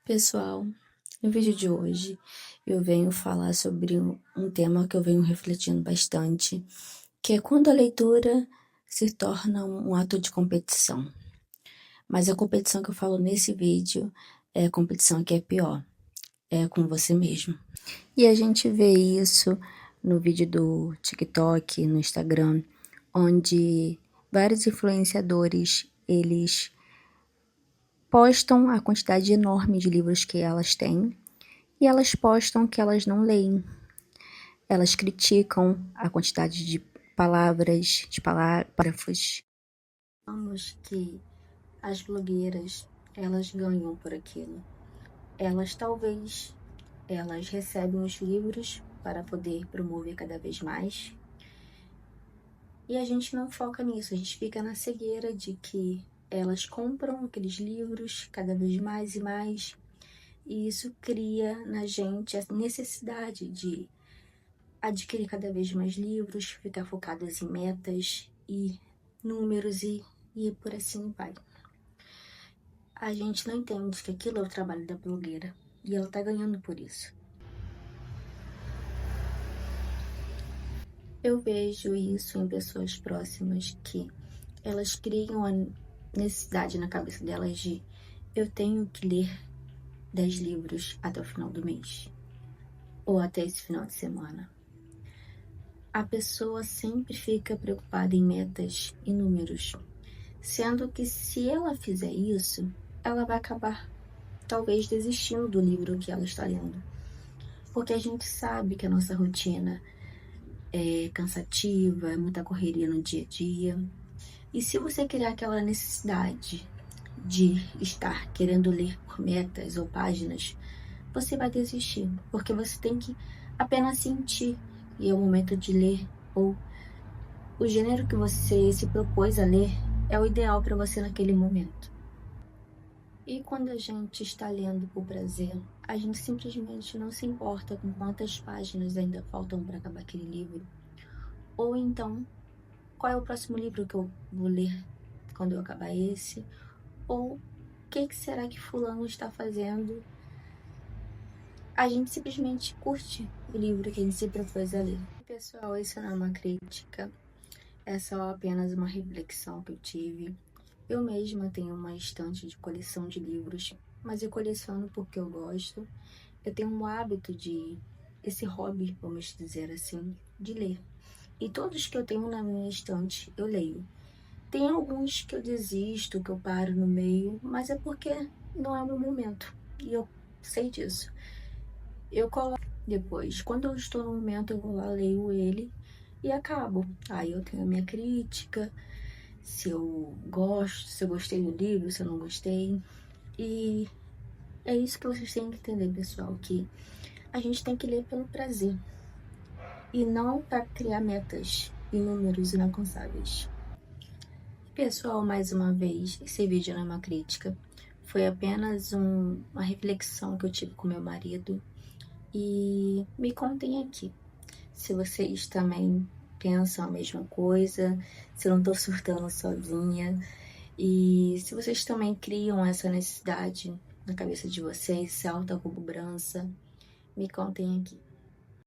Pessoal, no vídeo de hoje eu venho falar sobre um tema que eu venho refletindo bastante, que é quando a leitura se torna um ato de competição. Mas a competição que eu falo nesse vídeo é a competição que é pior, é com você mesmo. E a gente vê isso no vídeo do TikTok, no Instagram, onde vários influenciadores, eles postam a quantidade enorme de livros que elas têm e elas postam que elas não leem. Elas criticam a quantidade de palavras, de parágrafos. Vamos que as blogueiras, elas ganham por aquilo. Elas recebem os livros para poder promover cada vez mais. E a gente não foca nisso, a gente fica na cegueira de que elas compram aqueles livros cada vez mais e mais. E isso cria na gente a necessidade de adquirir cada vez mais livros, ficar focadas em metas e números e por assim vai. A gente não entende que aquilo é o trabalho da blogueira e ela tá ganhando por isso. Eu vejo isso em pessoas próximas que elas criam a necessidade na cabeça delas de eu tenho que ler 10 livros até o final do mês ou até esse final de semana. A pessoa sempre fica preocupada em metas e números, sendo que se ela fizer isso, ela vai acabar talvez desistindo do livro que ela está lendo. Porque a gente sabe que a nossa rotina é cansativa, é muita correria no dia a dia. E se você criar aquela necessidade de estar querendo ler por metas ou páginas, você vai desistir, porque você tem que apenas sentir e é o momento de ler, ou o gênero que você se propôs a ler é o ideal para você naquele momento. E quando a gente está lendo por prazer, a gente simplesmente não se importa com quantas páginas ainda faltam para acabar aquele livro. Ou então, qual é o próximo livro que eu vou ler quando eu acabar esse? Ou o que será que fulano está fazendo? A gente simplesmente curte o livro que a gente se propôs a ler. Pessoal, isso não é uma crítica, é só apenas uma reflexão que eu tive. Eu mesma tenho uma estante de coleção de livros, mas eu coleciono porque eu gosto. Eu tenho um hábito esse hobby, vamos dizer assim, de ler. E todos que eu tenho na minha estante, eu leio. Tem alguns que eu desisto, que eu paro no meio, mas é porque não é o meu momento. E eu sei disso. Eu coloco depois. Quando eu estou no momento, eu vou lá, leio ele e acabo. Aí eu tenho a minha crítica, se eu gosto, se eu gostei do livro, se eu não gostei. E é isso que vocês têm que entender, pessoal, que a gente tem que ler pelo prazer e não para criar metas e números inalcançáveis. Pessoal, mais uma vez, esse vídeo não é uma crítica, foi apenas uma reflexão que eu tive com meu marido e me contem aqui se vocês também pensam a mesma coisa, se eu não tô surtando sozinha. E se vocês também criam essa necessidade na cabeça de vocês, essa autocobrança, me contem aqui.